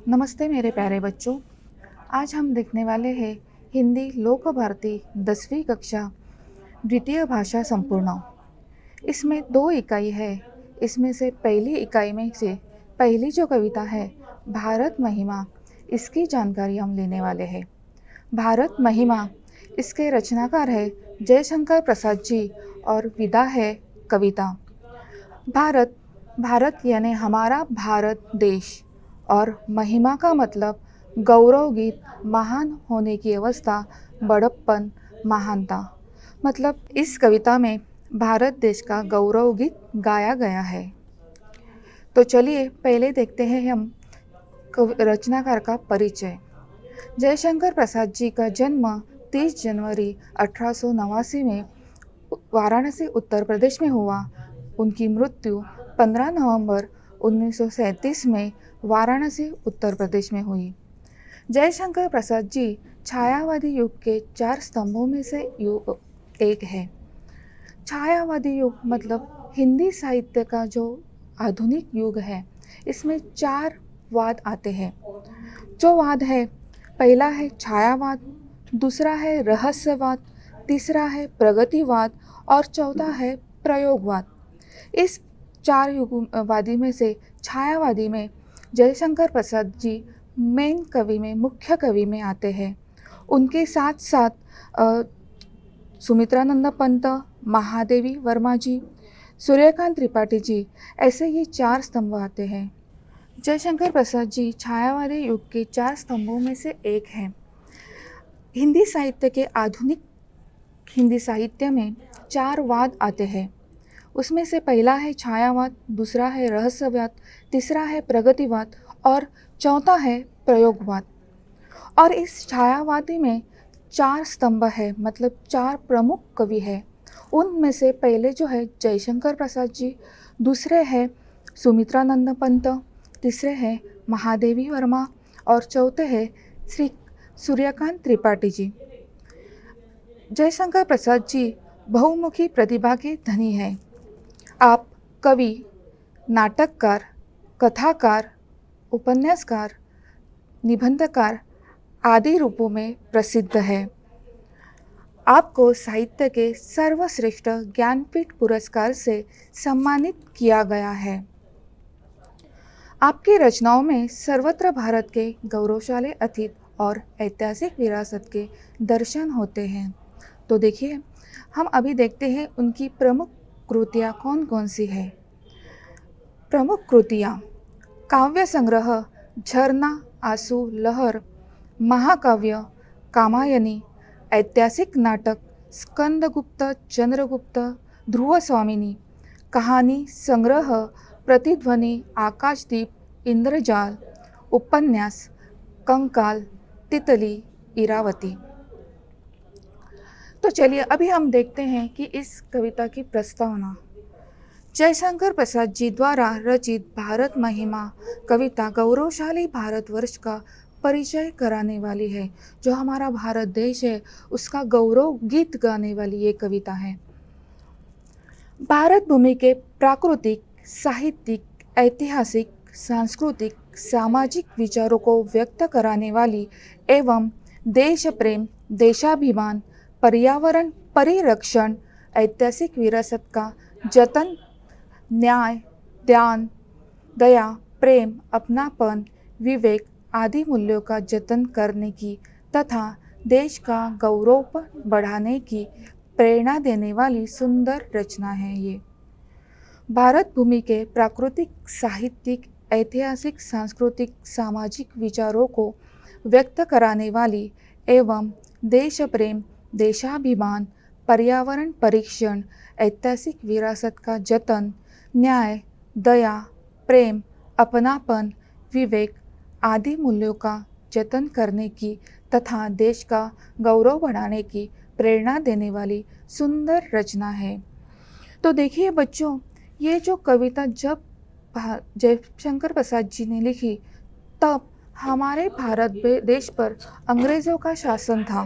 नमस्ते मेरे प्यारे बच्चों। आज हम देखने वाले हैं हिंदी लोक भारती 10वीं कक्षा द्वितीय भाषा संपूर्ण। इसमें दो इकाई है। इसमें से पहली इकाई में से पहली जो कविता है भारत महिमा, इसकी जानकारी हम लेने वाले हैं। भारत महिमा, इसके रचनाकार है जयशंकर प्रसाद जी और विधा है कविता। भारत, भारत यानी हमारा भारत देश, और महिमा का मतलब गौरव गीत, महान होने की अवस्था, बड़प्पन, महानता। मतलब इस कविता में भारत देश का गौरव गीत गाया गया है। तो चलिए पहले देखते हैं हम रचनाकार का परिचय। जयशंकर प्रसाद जी का जन्म 30 जनवरी 1889 में वाराणसी उत्तर प्रदेश में हुआ। उनकी मृत्यु 15 नवंबर 1937 में वाराणसी उत्तर प्रदेश में हुई। जयशंकर प्रसाद जी छायावादी युग के 4 स्तंभों में से एक है। छायावादी युग मतलब हिंदी साहित्य का जो आधुनिक युग है, इसमें 4 वाद आते हैं। जो वाद है, पहला है छायावाद, दूसरा है रहस्यवाद, तीसरा है प्रगतिवाद और चौथा है प्रयोगवाद। इस 4 युगवादी में से छायावादी में जयशंकर प्रसाद जी मेन कवि में, मुख्य कवि में आते हैं। उनके साथ साथ सुमित्रानंद पंत, महादेवी वर्मा जी, सूर्यकांत त्रिपाठी जी, ऐसे ये 4 स्तंभ आते हैं। जयशंकर प्रसाद जी छायावादी युग के 4 स्तंभों में से एक हैं। हिंदी साहित्य के आधुनिक हिंदी साहित्य में 4 वाद आते हैं। उसमें से पहला है छायावाद, दूसरा है रहस्यवाद, तीसरा है प्रगतिवाद और चौथा है प्रयोगवाद। और इस छायावादी में 4 स्तंभ है, मतलब 4 प्रमुख कवि हैं। उनमें से पहले जो है जयशंकर प्रसाद जी, दूसरे हैं सुमित्रानंद पंत, तीसरे हैं महादेवी वर्मा और चौथे हैं श्री सूर्यकांत त्रिपाठी जी। जयशंकर प्रसाद जी बहुमुखी प्रतिभा के धनी हैं। आप कवि, नाटककार, कथाकार, उपन्यासकार, निबंधकार आदि रूपों में प्रसिद्ध है। आपको साहित्य के सर्वश्रेष्ठ ज्ञानपीठ पुरस्कार से सम्मानित किया गया है। आपकी रचनाओं में सर्वत्र भारत के गौरवशाली अतीत और ऐतिहासिक विरासत के दर्शन होते हैं। तो देखिए, हम अभी देखते हैं उनकी प्रमुख कृतियाँ कौन कौन सी है। प्रमुख कृतियाँ: काव्य संग्रह झरना, आंसू, लहर, महाकाव्य कामायनी, ऐतिहासिक नाटक स्कंदगुप्त, चंद्रगुप्त, ध्रुव स्वामिनी, कहानी संग्रह प्रतिध्वनि, आकाशदीप, इंद्रजाल, उपन्यास कंकाल, तितली, इरावती। तो चलिए अभी हम देखते हैं कि इस कविता की प्रस्तावना। जयशंकर प्रसाद जी द्वारा रचित भारत महिमा कविता गौरवशाली भारतवर्ष का परिचय कराने वाली है। जो हमारा भारत देश है, उसका गौरव गीत गाने वाली ये कविता है। भारत भूमि के प्राकृतिक, साहित्यिक, ऐतिहासिक, सांस्कृतिक, सामाजिक विचारों को व्यक्त कराने वाली एवं देश प्रेम, देशाभिमान, पर्यावरण परिरक्षण, ऐतिहासिक विरासत का जतन, न्याय, ध्यान, दया, प्रेम, अपनापन, विवेक आदि मूल्यों का जतन करने की तथा देश का गौरव बढ़ाने की प्रेरणा देने वाली सुंदर रचना है ये। भारत भूमि के प्राकृतिक, साहित्यिक, ऐतिहासिक, सांस्कृतिक, सामाजिक विचारों को व्यक्त कराने वाली एवं देश प्रेम, देशाभिमान, पर्यावरण परीक्षण, ऐतिहासिक विरासत का जतन, न्याय, दया, प्रेम, अपनापन, विवेक आदि मूल्यों का जतन करने की तथा देश का गौरव बढ़ाने की प्रेरणा देने वाली सुंदर रचना है। तो देखिए बच्चों, ये जो कविता जब जयशंकर प्रसाद जी ने लिखी, तब हमारे भारत देश पर अंग्रेज़ों का शासन था।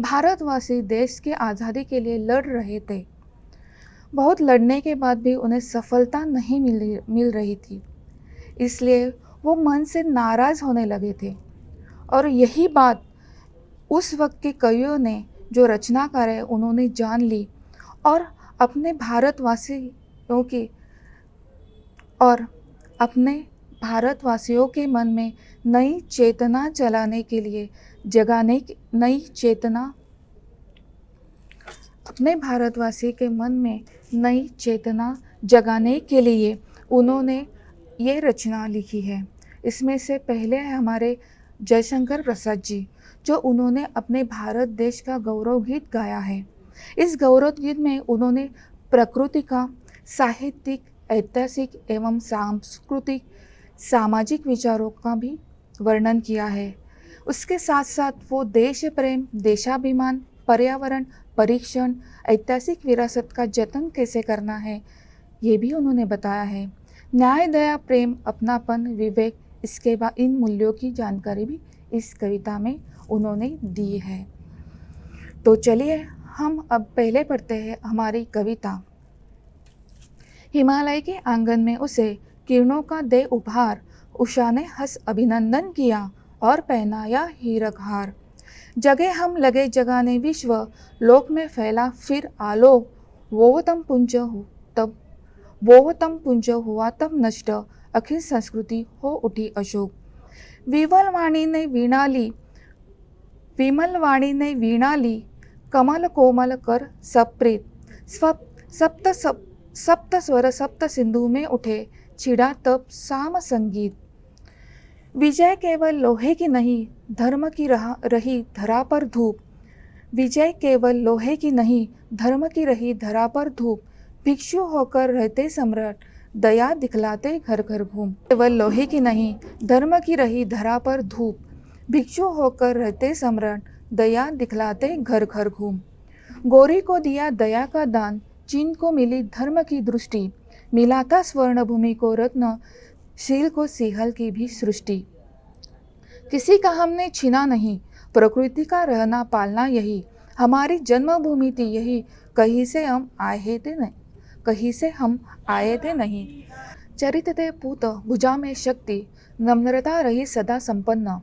भारतवासी देश की आज़ादी के लिए लड़ रहे थे। बहुत लड़ने के बाद भी उन्हें सफलता नहीं मिल रही थी। इसलिए वो मन से नाराज़ होने लगे थे। और यही बात उस वक्त के कवियों ने, जो रचनाकार है, उन्होंने जान ली और अपने भारतवासियों की और अपने भारतवासियों के मन में नई चेतना जलाने के लिए जगाने की नई चेतना अपने भारतवासी के मन में नई चेतना जगाने के लिए उन्होंने ये रचना लिखी है। इसमें से पहले है हमारे जयशंकर प्रसाद जी, जो उन्होंने अपने भारत देश का गौरव गीत गाया है। इस गौरव गीत में उन्होंने प्रकृति का साहित्यिक, ऐतिहासिक एवं सांस्कृतिक, सामाजिक विचारों का भी वर्णन किया है। उसके साथ साथ वो देश प्रेम, देशाभिमान, पर्यावरण, परीक्षण, ऐतिहासिक विरासत का जतन कैसे करना है, ये भी उन्होंने बताया है। न्याय, दया, प्रेम, अपनापन, विवेक, इसके बाद इन मूल्यों की जानकारी भी इस कविता में उन्होंने दी है। तो चलिए हम अब पहले पढ़ते हैं हमारी कविता। हिमालय के आंगन में उसे किरणों का दे उपहार, उषा ने हंस अभिनंदन किया और पहनाया हीरक हार। जगे हम लगे जगाने विश्व, लोक में फैला फिर आलोक। वोवतम पुंज हुआ तब नष्ट, अखिल संस्कृति हो उठी अशोक। विमल वाणी ने वीणा ली, कमल कोमल कर सप्रीत। सप्त स्वर सप्त सिंधु में उठे, छिड़ा तब साम संगीत। विजय केवल लोहे की नहीं, धर्म की रही धरा पर धूप। विजय केवल लोहे की नहीं, धर्म की रही धरा पर धूप। भिक्षु होकर रहते सम्राट, दया दिखलाते घर घर घूम। केवल लोहे की नहीं, धर्म की रही धरा पर धूप। भिक्षु होकर रहते सम्राट, दया दिखलाते घर घर घूम। गौरी को दिया दया का दान, चीन को मिली धर्म की दृष्टि। मिला था स्वर्ण भूमि को रत्न, शील को सिंहल की भी सृष्टि। किसी का हमने छीना नहीं, प्रकृति का रहना पालना यही। हमारी जन्मभूमि थी यही, कहीं से हम आए थे नहीं। चरित थे पूत, भुजा में शक्ति, नम्रता रही सदा संपन्न।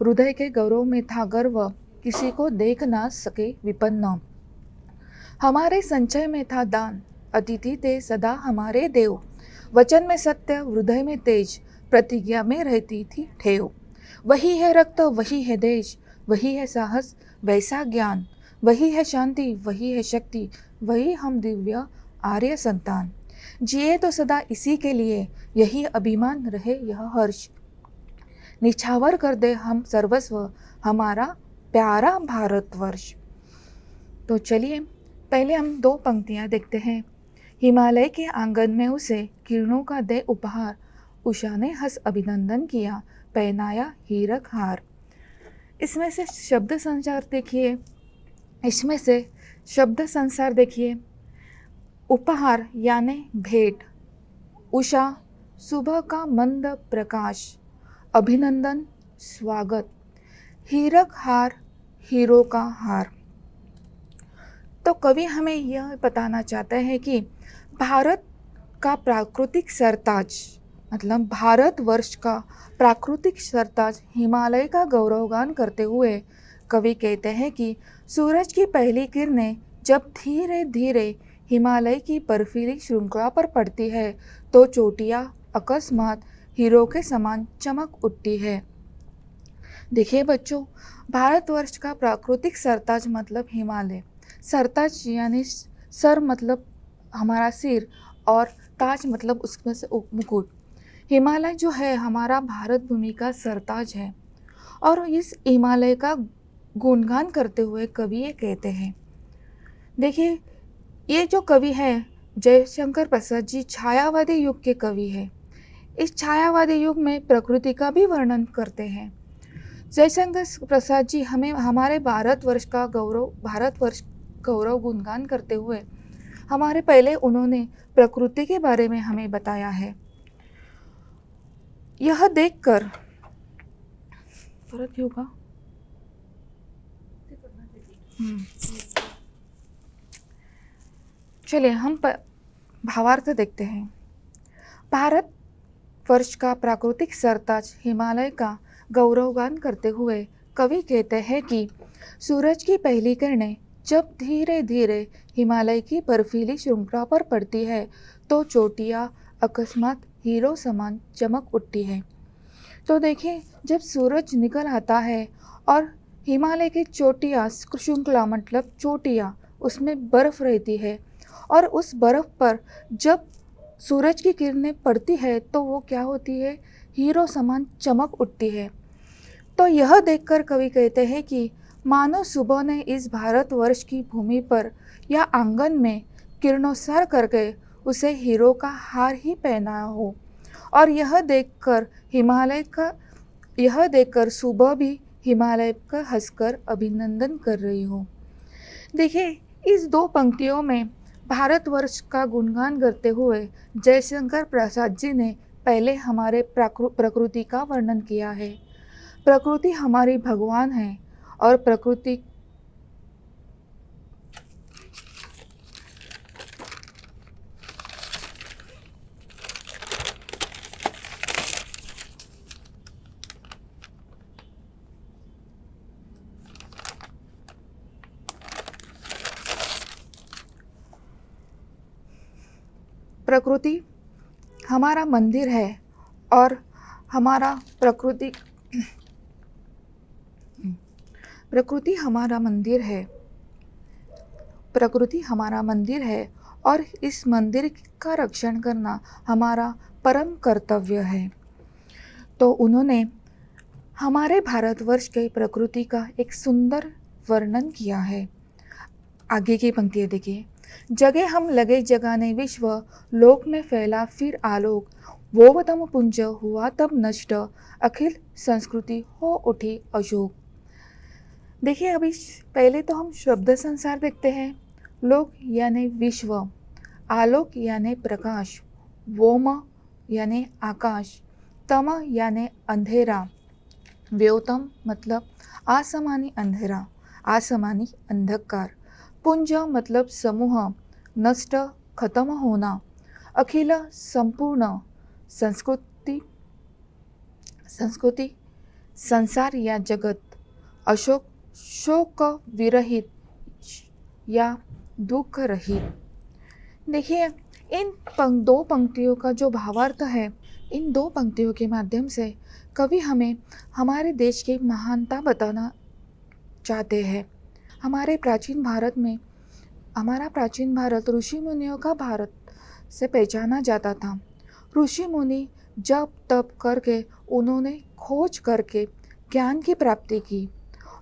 हृदय के गौरव में था गर्व, किसी को देख ना सके विपन्न। हमारे संचय में था दान, अतिथि थे सदा हमारे देव। वचन में सत्य, हृदय में तेज, प्रतिज्ञा में रहती थी ठेव। वही है रक्त, वही है देश, वही है साहस, वैसा ज्ञान। वही है शांति, वही है शक्ति, वही हम दिव्य आर्य संतान। जिए तो सदा इसी के लिए, यही अभिमान रहे यह हर्ष। निछावर कर दे हम सर्वस्व, हमारा प्यारा भारतवर्ष। तो चलिए पहले हम दो पंक्तियाँ देखते हैं। हिमालय के आंगन में उसे किरणों का दे उपहार, उषा ने हंस अभिनंदन किया, पहनाया हीरक हार। इसमें से शब्द संसार देखिए। उपहार यानी भेंट, उषा सुबह का मंद प्रकाश, अभिनंदन स्वागत, हीरक हार हीरो का हार। तो कवि हमें यह बताना चाहते हैं कि भारत का प्राकृतिक सरताज, मतलब भारतवर्ष का प्राकृतिक सरताज हिमालय का गौरवगान करते हुए कवि कहते हैं कि सूरज की पहली किरणें जब धीरे धीरे हिमालय की बर्फीली श्रृंखला पर पड़ती है तो चोटियाँ अकस्मात हीरो के समान चमक उठती है। देखिए बच्चों, भारतवर्ष का प्राकृतिक सरताज मतलब हिमालय। सरताज यानी सर मतलब हमारा सिर और ताज मतलब उसमें से मुकुट। हिमालय जो है हमारा भारत भूमि का सरताज है और इस हिमालय का गुणगान करते हुए कवि ये कहते हैं। देखिए, ये जो कवि है जयशंकर प्रसाद जी छायावादी युग के कवि है। इस छायावादी युग में प्रकृति का भी वर्णन करते हैं। जयशंकर प्रसाद जी हमें हमारे भारतवर्ष गौरव गुणगान करते हुए हमारे पहले उन्होंने प्रकृति के बारे में हमें बताया है। यह देखकर परत होगा चलिए हम भावार्थ देखते हैं। भारत वर्ष का प्राकृतिक सरताज हिमालय का गौरवगान करते हुए कवि कहते हैं कि सूरज की पहली किरणें जब धीरे धीरे हिमालय की बर्फीली श्रृंखला पर पड़ती है तो चोटियाँ अकस्मात हीरो समान चमक उठती है। तो देखिए, जब सूरज निकल आता है और हिमालय की चोटियाँ श्रृंखला मतलब चोटियाँ उसमें बर्फ़ रहती है और उस बर्फ़ पर जब सूरज की किरणें पड़ती है तो वो क्या होती है, हीरो समान चमक उठती है। तो यह देखकर कवि कहते हैं कि मानो सुबह ने इस भारतवर्ष की भूमि पर या आंगन में किरणोत्सार करके उसे हीरो का हार ही पहनाया हो। और यह देखकर सुबह भी हिमालय का हंसकर अभिनंदन कर रही हो। देखिए, इस दो पंक्तियों में भारतवर्ष का गुणगान करते हुए जयशंकर प्रसाद जी ने पहले हमारे प्रकृति का वर्णन किया है। प्रकृति हमारी भगवान है और प्रकृति हमारा मंदिर है और हमारा प्रकृति हमारा मंदिर है। प्रकृति हमारा मंदिर है और इस मंदिर का रक्षण करना हमारा परम कर्तव्य है। तो उन्होंने हमारे भारतवर्ष के प्रकृति का एक सुंदर वर्णन किया है। आगे की पंक्तियाँ देखिए। जगे हम लगे जगाने विश्व, लोक में फैला फिर आलोक, वो तम पुंज हुआ तब नष्ट, अखिल संस्कृति हो उठी अशोक। देखिए, अभी पहले तो हम शब्द संसार देखते हैं। लोक यानी विश्व, आलोक यानी प्रकाश, व्योम यानी आकाश, तम यानी अंधेरा, व्योतम मतलब आसमानी अंधेरा, आसमानी अंधकार, पुंज मतलब समूह, नष्ट खत्म होना, अखिल संपूर्ण, संस्कृति संसार या जगत, अशोक शोक विरहित या दुख रहित। देखिए, दो पंक्तियों का जो भावार्थ है, इन दो पंक्तियों के माध्यम से कवि हमें हमारे देश की महानता बताना चाहते हैं। हमारा प्राचीन भारत ऋषि मुनियों का भारत से पहचाना जाता था। ऋषि मुनि जप तप करके उन्होंने खोज करके ज्ञान की प्राप्ति की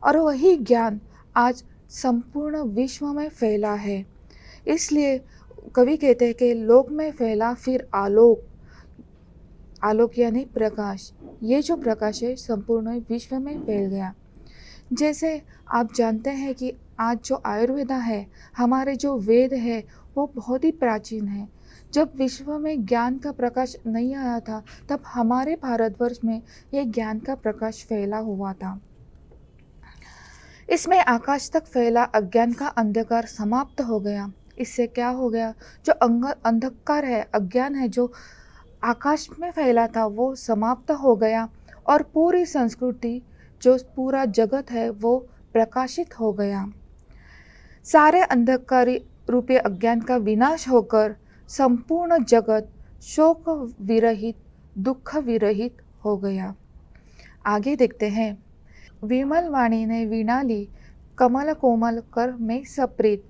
और वही ज्ञान आज संपूर्ण विश्व में फैला है। इसलिए कवि कहते हैं कि लोक में फैला फिर आलोक, आलोक यानी प्रकाश। ये जो प्रकाश है संपूर्ण विश्व में फैल गया। जैसे आप जानते हैं कि आज जो आयुर्वेदा है, हमारे जो वेद है वो बहुत ही प्राचीन है। जब विश्व में ज्ञान का प्रकाश नहीं आया था तब हमारे भारतवर्ष में ये ज्ञान का प्रकाश फैला हुआ था। इसमें आकाश तक फैला अज्ञान का अंधकार समाप्त हो गया। इससे क्या हो गया, जो अंधकार है, अज्ञान है जो आकाश में फैला था वो समाप्त हो गया और पूरी संस्कृति, जो पूरा जगत है वो प्रकाशित हो गया। सारे अंधकारी रूपी अज्ञान का विनाश होकर संपूर्ण जगत शोक विरहित, दुख विरहित हो गया। आगे देखते हैं। विमल वाणी ने वीणा ली, कमल कोमल कर में सप्रीत,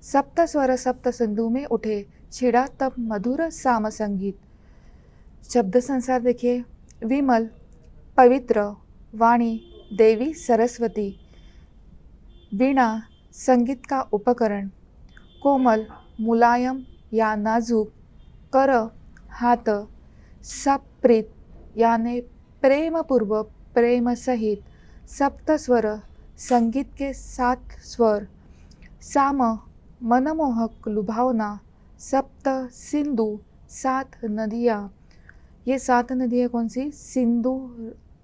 सप्त स्वर सप्त सिंधु में उठे, छिड़ा तब मधुर साम संगीत। शब्द संसार देखिए। विमल पवित्र, वाणी देवी सरस्वती, वीणा संगीत का उपकरण, कोमल मुलायम या नाजुक, कर हाथ, सप्रीत यानी प्रेम पूर्वक, प्रेम सहित, सप्त स्वर संगीत के 7 स्वर, साम मनमोहक लुभावना, सप्त सिंधु 7 नदियाँ। ये 7 नदियाँ कौन सी? सिंधु,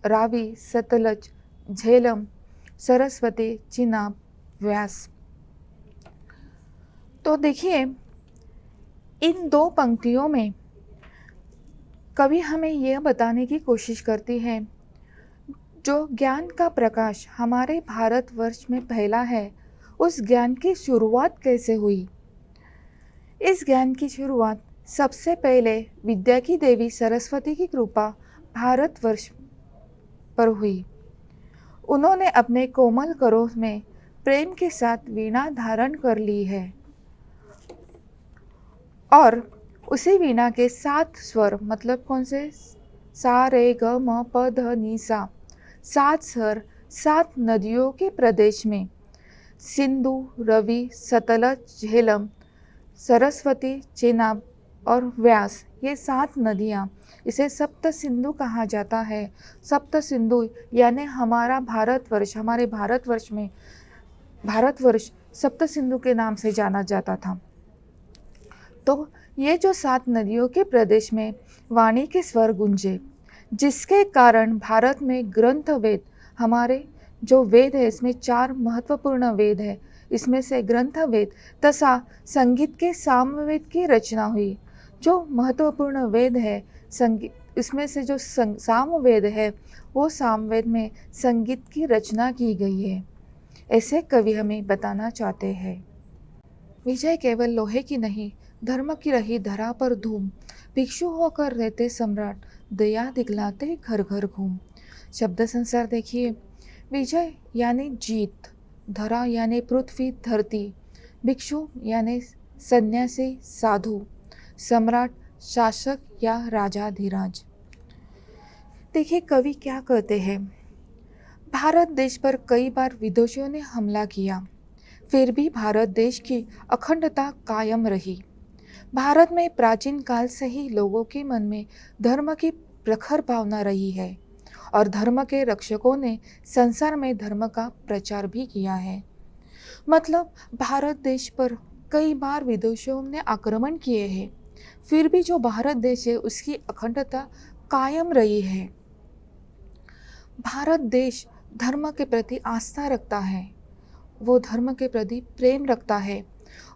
रावी, सतलज, झेलम, सरस्वती, चिनाब, व्यास। तो देखिए, इन दो पंक्तियों में कवि हमें यह बताने की कोशिश करती है, जो ज्ञान का प्रकाश हमारे भारतवर्ष में फैला है, उस ज्ञान की शुरुआत कैसे हुई। इस ज्ञान की शुरुआत सबसे पहले विद्या की देवी सरस्वती की कृपा भारतवर्ष पर हुई। उन्होंने अपने कोमल करों में प्रेम के साथ वीणा धारण कर ली है और उसी वीणा के 7 स्वर, मतलब कौन से, सा रे ग म प ध नि सा, 7 स्वर 7 नदियों के प्रदेश में, सिंधु, रवि, सतलज, झेलम, सरस्वती, चेनाब और व्यास, ये 7 नदियाँ, इसे सप्त सिंधु कहा जाता है। सप्त सिंधु यानी हमारा भारतवर्ष, हमारे भारतवर्ष सप्त सिंधु के नाम से जाना जाता था। तो ये जो 7 नदियों के प्रदेश में वाणी के स्वर गूंजे, जिसके कारण भारत में ग्रंथ वेद, हमारे जो वेद है इसमें 4 महत्वपूर्ण वेद है, इसमें से ग्रंथ वेद तथा संगीत के सामवेद की रचना हुई। जो महत्वपूर्ण वेद है संगीत, इसमें से जो सामवेद है, वो सामवेद में संगीत की रचना की गई है, ऐसे कवि हमें बताना चाहते हैं। विजय केवल लोहे की नहीं, धर्म की रही धरा पर धूम, भिक्षु होकर रहते सम्राट, दया दिखलाते घर घर घूम। शब्द संसार देखिए, विजय यानी जीत, धरा यानी पृथ्वी धरती, भिक्षु यानी सन्यासी साधु, सम्राट शासक या राजा धीराज। देखिए कवि क्या कहते हैं, भारत देश पर कई बार विदेशियों ने हमला किया, फिर भी भारत देश की अखंडता कायम रही। भारत में प्राचीन काल से ही लोगों के मन में धर्म की प्रखर भावना रही है और धर्म के रक्षकों ने संसार में धर्म का प्रचार भी किया है। मतलब भारत देश पर कई बार विदेशियों ने आक्रमण किए हैं, फिर भी जो भारत देश है उसकी अखंडता कायम रही है। भारत देश धर्म के प्रति आस्था रखता है, वो धर्म के प्रति प्रेम रखता है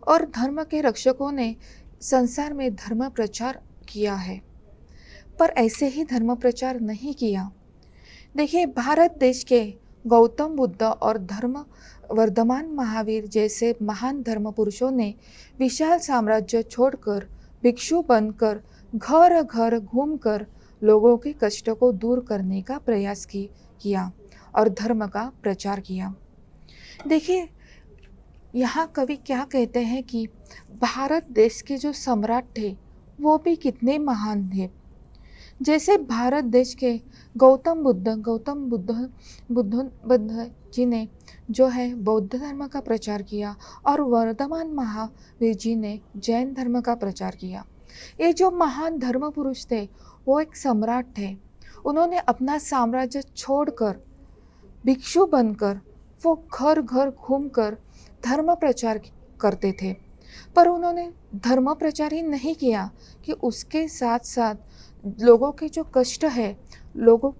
और धर्म के रक्षकों ने संसार में धर्म प्रचार किया है। पर ऐसे ही धर्म प्रचार नहीं किया। देखिए भारत देश के गौतम बुद्ध और धर्म वर्धमान महावीर जैसे महान धर्म पुरुषों ने विशाल साम्राज्य छोड़कर भिक्षु बनकर घर घर घूमकर लोगों के कष्टों को दूर करने का प्रयास किया और धर्म का प्रचार किया। देखिए यहाँ कवि क्या कहते हैं कि भारत देश के जो सम्राट थे वो भी कितने महान थे। जैसे भारत देश के गौतम बुद्ध जी ने जो है बौद्ध धर्म का प्रचार किया और वर्धमान महावीर जी ने जैन धर्म का प्रचार किया। ये जो महान धर्म पुरुष थे वो एक सम्राट थे। उन्होंने अपना साम्राज्य छोड़कर भिक्षु बनकर वो घर घर घूमकर धर्म प्रचार करते थे। पर उन्होंने धर्म प्रचार ही नहीं किया कि उसके साथ साथ लोगों के जो कष्ट है, लोगों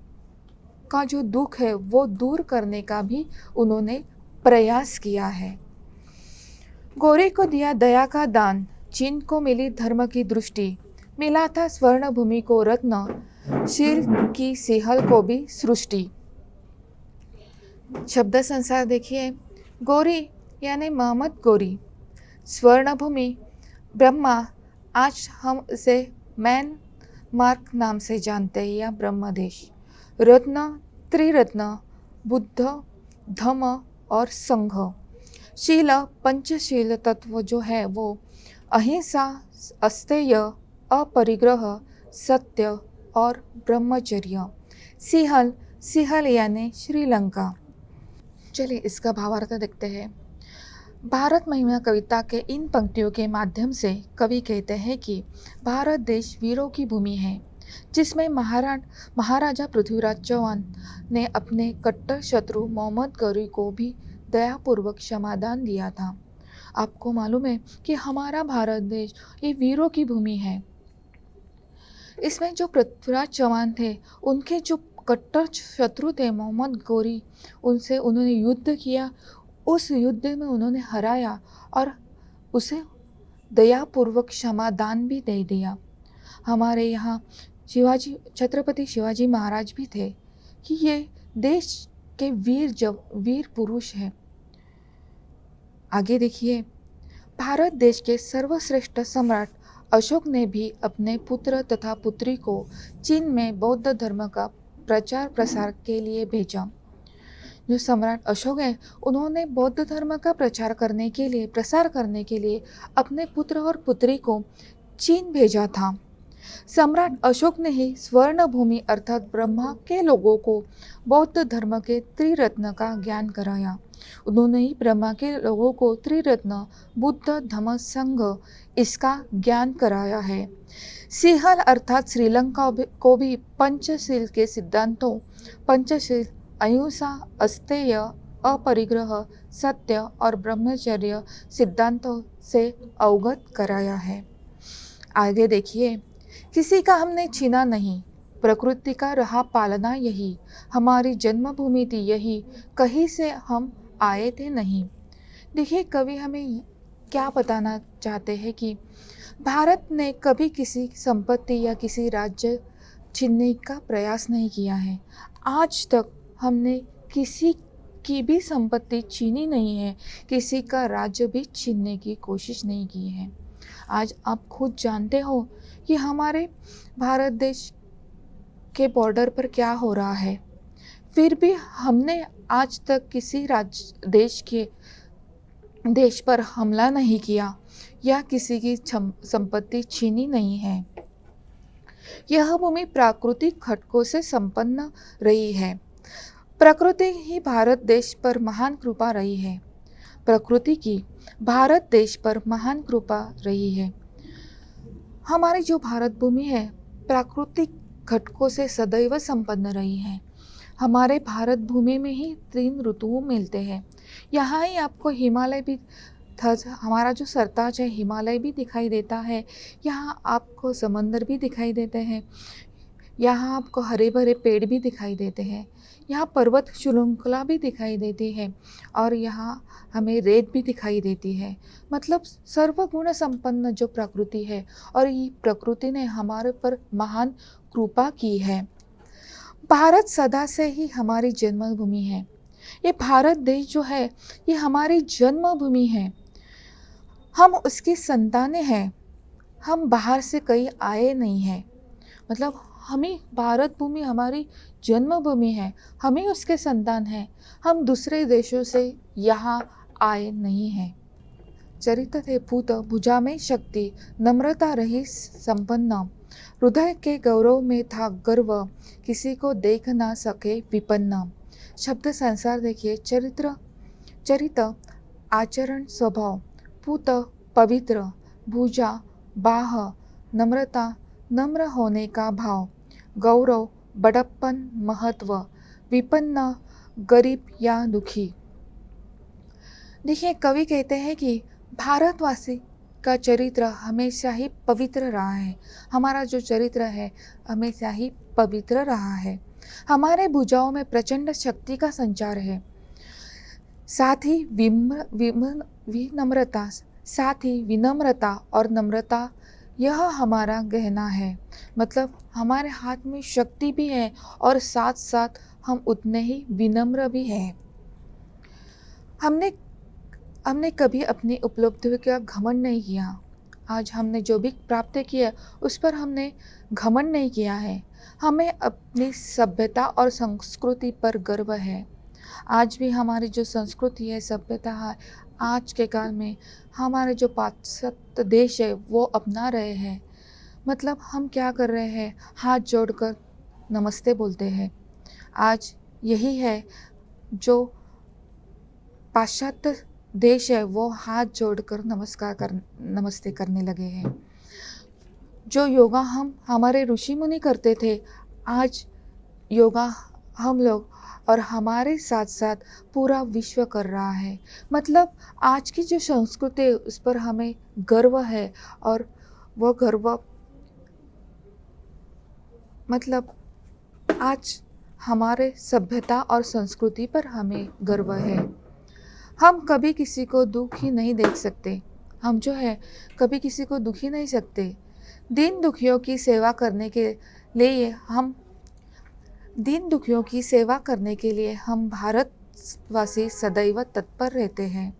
का जो दुख है वो दूर करने का भी उन्होंने प्रयास किया है। गोरे को दिया दया का दान, चीन को मिली धर्म की दृष्टि, मिला था स्वर्ण भूमि को रत्न, शील की सिहल को भी सृष्टि। शब्द संसार देखिए, गोरी यानी मोहम्मद गोरी, स्वर्ण भूमि ब्रह्मा, आज हम इसे मैन मार्क नाम से जानते हैं या ब्रह्मदेश, रत्न त्रिरत्न बुद्ध धम्म और संघ, शील पंचशील तत्व जो है वो अहिंसा, अस्तेय, अपरिग्रह, सत्य और ब्रह्मचर्य, सिहल यानी श्रीलंका। चलिए इसका भावार्थ देखते हैं। भारत महिमा कविता के इन पंक्तियों के माध्यम से कवि कहते हैं कि भारत देश वीरों की भूमि है, जिसमें महाराजा पृथ्वीराज चौहान ने अपने कट्टर शत्रु मोहम्मद गौरी को भी दयापूर्वक क्षमादान दिया था। आपको मालूम है कि हमारा भारत देश ये वीरों की भूमि है। इसमें जो पृथ्वीराज चौहान थे, उनके जो कट्टर शत्रु थे मोहम्मद गौरी, उनसे उन्होंने युद्ध किया, उस युद्ध में उन्होंने हराया और उसे दयापूर्वक क्षमादान भी दे दिया। हमारे यहाँ शिवाजी छत्रपति शिवाजी महाराज भी थे कि ये देश के वीर पुरुष हैं। आगे देखिए, भारत देश के सर्वश्रेष्ठ सम्राट अशोक ने भी अपने पुत्र तथा पुत्री को चीन में बौद्ध धर्म का प्रचार प्रसार के लिए भेजा। जो सम्राट अशोक है, उन्होंने बौद्ध धर्म का प्रसार करने के लिए अपने पुत्र और पुत्री को चीन भेजा था। सम्राट अशोक ने ही स्वर्ण भूमि अर्थात ब्रह्मा के लोगों को बौद्ध धर्म के त्रिरत्न का ज्ञान कराया। उन्होंने ही ब्रह्मा के लोगों को त्रिरत्न बुद्ध धम्म संघ इसका ज्ञान कराया है। सिंहल अर्थात श्रीलंका को भी पंचशील के सिद्धांतों पंचशील अहिंसा, अस्तेय, अपरिग्रह, सत्य और ब्रह्मचर्य सिद्धांतों से अवगत कराया है। आगे देखिए, किसी का हमने छीना नहीं, प्रकृति का रहा पालना यही, हमारी जन्मभूमि थी यही, कहीं से हम आए थे नहीं। देखिए, कवि हमें क्या बताना चाहते हैं कि भारत ने कभी किसी संपत्ति या किसी राज्य छीनने का प्रयास नहीं किया है। आज तक हमने किसी की भी संपत्ति छीनी नहीं है, किसी का राज्य भी छीनने की कोशिश नहीं की है। आज आप खुद जानते हो कि हमारे भारत देश के बॉर्डर पर क्या हो रहा है, फिर भी हमने आज तक किसी देश पर हमला नहीं किया या किसी की संपत्ति छीनी नहीं है। यह भूमि प्राकृतिक घटकों से संपन्न रही है। प्रकृति ही भारत देश पर महान कृपा रही है। प्रकृति की भारत देश पर महान कृपा रही है। हमारी जो भारत भूमि है, प्राकृतिक घटकों से सदैव संपन्न रही है। हमारे भारत भूमि में ही 3 ऋतु मिलते हैं। यहाँ ही आपको हिमालय भी, हमारा जो सरताज है हिमालय भी दिखाई देता है। यहाँ आपको समंदर भी दिखाई देते हैं। यहाँ आपको हरे भरे पेड़ भी दिखाई देते हैं। यहाँ पर्वत श्रृंखला भी दिखाई देती है और यहाँ हमें रेत भी दिखाई देती है। मतलब सर्वगुण संपन्न जो प्रकृति है, और ये प्रकृति ने हमारे पर महान कृपा की है। भारत सदा से ही हमारी जन्मभूमि है। ये भारत देश जो है, ये हमारी जन्मभूमि है। हम उसकी संतानें हैं। हम बाहर से कहीं आए नहीं हैं। मतलब हमें भारत भूमि हमारी जन्मभूमि है, हम ही उसके संतान हैं। हम दूसरे देशों से यहाँ आए नहीं हैं। चरित्र थे पूत भुजा में शक्ति, नम्रता रही संपन्न, हृदय के गौरव में था गर्व, किसी को देख ना सके विपन्न। शब्द संसार देखिए, चरित्र आचरण स्वभाव, पूत पवित्र, भुजा बाह, नम्रता नम्र होने का भाव, गौरव बड़प्पन महत्व, विपन्न गरीब या दुखी। देखिए, कवि कहते हैं कि भारतवासी का चरित्र हमेशा ही पवित्र रहा है। हमारा जो चरित्र है हमेशा ही पवित्र रहा है। हमारे भुजाओं में प्रचंड शक्ति का संचार है, साथ ही विनम्रता और नम्रता यह हमारा गहना है। मतलब हमारे हाथ में शक्ति भी है और साथ साथ हम उतने ही विनम्र भी हैं। हमने कभी अपनी उपलब्धियों का घमंड नहीं किया। आज हमने जो भी प्राप्त किया उस पर हमने घमंड नहीं किया है। हमें अपनी सभ्यता और संस्कृति पर गर्व है। आज भी हमारी जो संस्कृति है, सभ्यता है, आज के काल में हमारे जो पाश्चात्य देश है वो अपना रहे हैं। मतलब हम क्या कर रहे हैं, हाथ जोड़कर नमस्ते बोलते हैं। आज यही है जो पाश्चात्य देश है, वो हाथ जोड़कर नमस्ते करने लगे हैं। जो योगा हमारे ऋषि मुनि करते थे, आज योगा हम लोग और हमारे साथ साथ पूरा विश्व कर रहा है। मतलब आज की जो संस्कृति है उस पर हमें गर्व है, और वो गर्व मतलब आज हमारे सभ्यता और संस्कृति पर हमें गर्व है। हम कभी किसी को दुखी नहीं देख सकते। हम जो है कभी किसी को दुखी नहीं सकते। दीन दुखियों की सेवा करने के लिए हम दीन दुखियों की सेवा करने के लिए हम भारतवासी सदैव तत्पर रहते हैं।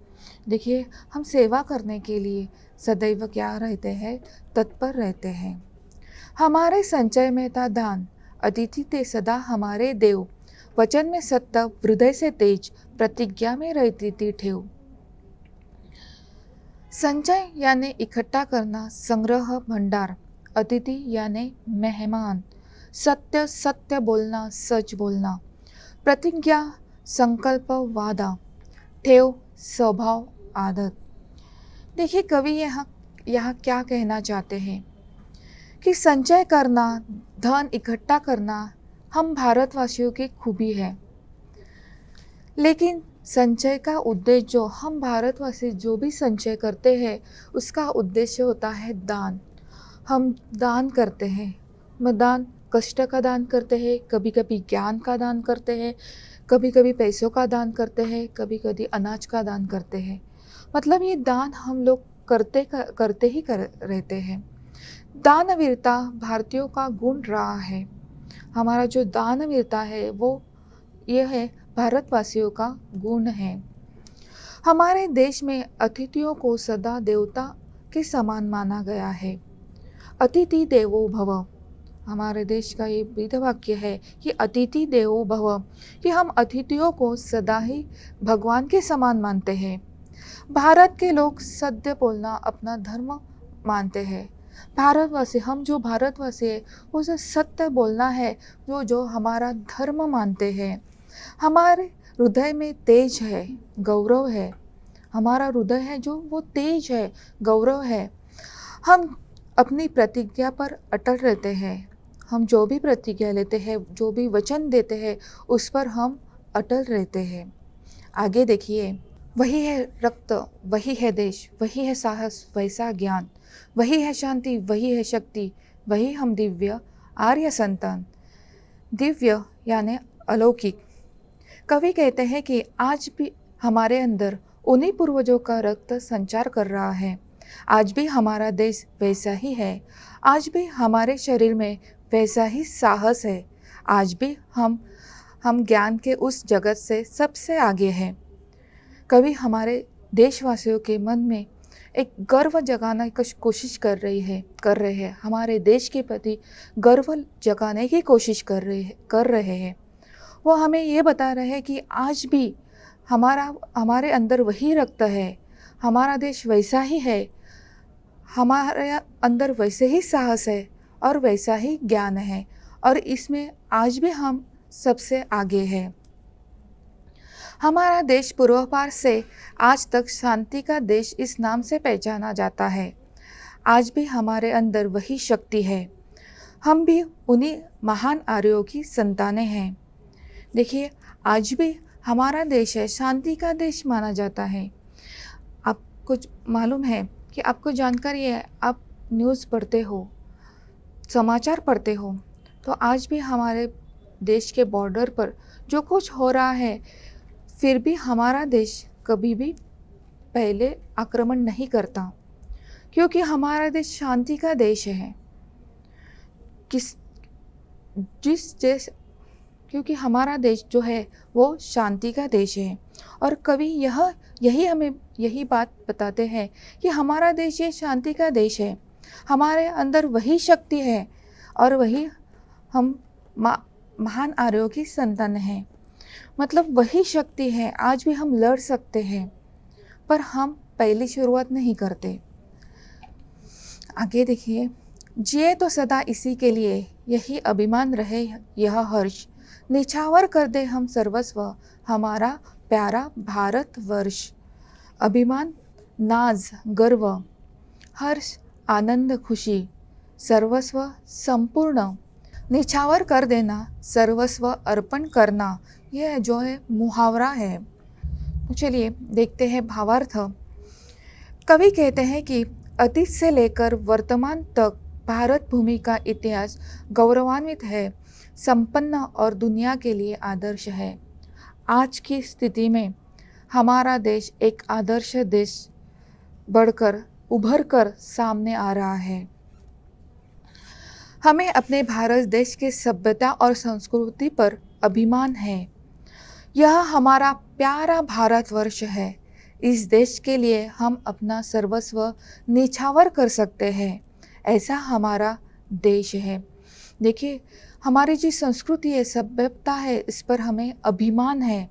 देखिए, हम सेवा करने के लिए सदैव क्या रहते हैं, तत्पर रहते हैं। हमारे संचय में था दान, अतिथि थे सदा हमारे देव, वचन में सत्य, हृदय से तेज, प्रतिज्ञा में रहती थी ठेव। संचय यानी इकट्ठा करना, संग्रह भंडार, अतिथि यानी मेहमान, सत्य सत्य बोलना, सच बोलना, प्रतिज्ञा संकल्प वादा, ठेव स्वभाव आदत। देखिए, कवि यहाँ यहाँ क्या कहना चाहते हैं कि संचय करना, धन इकट्ठा करना हम भारतवासियों की खूबी है। लेकिन संचय का उद्देश्य, जो हम भारतवासी जो भी संचय करते हैं उसका उद्देश्य होता है दान। हम दान करते हैं, दान कष्ट का दान करते हैं, कभी कभी ज्ञान का दान करते हैं, कभी कभी पैसों का दान करते हैं, कभी कभी अनाज का दान करते हैं। मतलब ये दान हम लोग करते ही रहते हैं। दानवीरता भारतीयों का गुण रहा है। हमारा जो दानवीरता है वो ये है, भारतवासियों का गुण है। हमारे देश में अतिथियों को सदा देवता के समान माना गया है। अतिथि देवो भव, हमारे देश का ये वेद वाक्य है कि अतिथि देवो भव, कि हम अतिथियों को सदा ही भगवान के समान मानते हैं। भारत के लोग सत्य बोलना अपना धर्म मानते हैं। भारतवासी, हम जो भारतवासी है वो जो सत्य बोलना है, जो हमारा धर्म मानते हैं। हमारे हृदय में तेज है, गौरव है। हमारा हृदय है जो वो तेज है, गौरव है। हम अपनी प्रतिज्ञा पर अटल रहते हैं। हम जो भी प्रतिज्ञा लेते हैं, जो भी वचन देते हैं, उस पर हम अटल रहते हैं। आगे देखिए, वही है रक्त, वही है देश, वही है साहस, वैसा ज्ञान, वही है शांति, वही है शक्ति, वही हम दिव्य आर्य संतान। दिव्य यानी अलौकिक। कवि कहते हैं कि आज भी हमारे अंदर उन्हीं पूर्वजों का रक्त संचार कर रहा है। आज भी हमारा देश वैसा ही है। आज भी हमारे शरीर में वैसा ही साहस है। आज भी हम ज्ञान के उस जगत से सबसे आगे हैं। कवि हमारे देशवासियों के मन में एक गर्व जगाने की कोशिश कर रहे हैं। हमारे देश के प्रति गर्व जगाने की कोशिश कर रहे हैं। वो हमें ये बता रहे हैं कि आज भी हमारे अंदर वही रक्त है, हमारा देश वैसा ही है, हमारे अंदर वैसे ही साहस है और वैसा ही ज्ञान है, और इसमें आज भी हम सबसे आगे हैं। हमारा देश पूर्वापार से आज तक शांति का देश इस नाम से पहचाना जाता है। आज भी हमारे अंदर वही शक्ति है। हम भी उन्हीं महान आर्यों की संतानें हैं। देखिए, आज भी हमारा देश है, शांति का देश माना जाता है। आपको मालूम है कि आपको जानकारी है, आप न्यूज़ पढ़ते हो, समाचार पढ़ते हो, तो आज भी हमारे देश के बॉर्डर पर जो कुछ हो रहा है, फिर भी हमारा देश कभी भी पहले आक्रमण नहीं करता, क्योंकि हमारा देश शांति का देश है। क्योंकि हमारा देश जो है वो शांति का देश है। और कवि यही हमें यही बात बताते हैं कि हमारा देश ये शांति का देश है। हमारे अंदर वही शक्ति है और वही हम महान आर्यों की संतान हैं। मतलब वही शक्ति है, आज भी हम लड़ सकते हैं, पर हम पहली शुरुआत नहीं करते। आगे देखिए, जिए तो सदा इसी के लिए, यही अभिमान रहे यह हर्ष, निछावर कर दे हम सर्वस्व, हमारा प्यारा भारत वर्ष। अभिमान, नाज, गर्व, हर्ष, आनंद, खुशी, सर्वस्व संपूर्ण, निछावर कर देना, सर्वस्व अर्पण करना, यह जो है मुहावरा है। तो चलिए देखते हैं भावार्थ। कवि कहते हैं कि अतीत से लेकर वर्तमान तक भारत भूमि का इतिहास गौरवान्वित है, संपन्न और दुनिया के लिए आदर्श है। आज की स्थिति में हमारा देश एक आदर्श देश उभर कर सामने आ रहा है। हमें अपने भारत देश के सभ्यता और संस्कृति पर अभिमान है। यह हमारा प्यारा भारतवर्ष है। इस देश के लिए हम अपना सर्वस्व निछावर कर सकते हैं। ऐसा हमारा देश है। देखिए, हमारी जो संस्कृति है, सभ्यता है, इस पर हमें अभिमान है।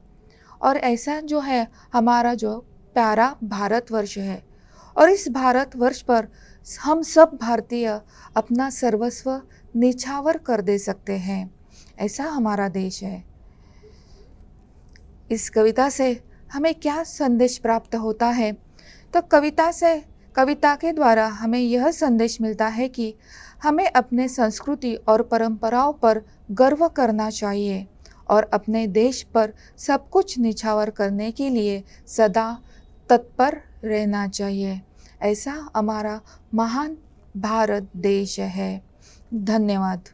और ऐसा जो है हमारा जो प्यारा भारतवर्ष है, और इस भारतवर्ष पर हम सब भारतीय अपना सर्वस्व निछावर कर दे सकते हैं। ऐसा हमारा देश है। इस कविता से हमें क्या संदेश प्राप्त होता है? तो कविता के द्वारा हमें यह संदेश मिलता है कि हमें अपने संस्कृति और परंपराओं पर गर्व करना चाहिए और अपने देश पर सब कुछ निछावर करने के लिए सदा तत्पर रहना चाहिए। ऐसा हमारा महान भारत देश है। धन्यवाद।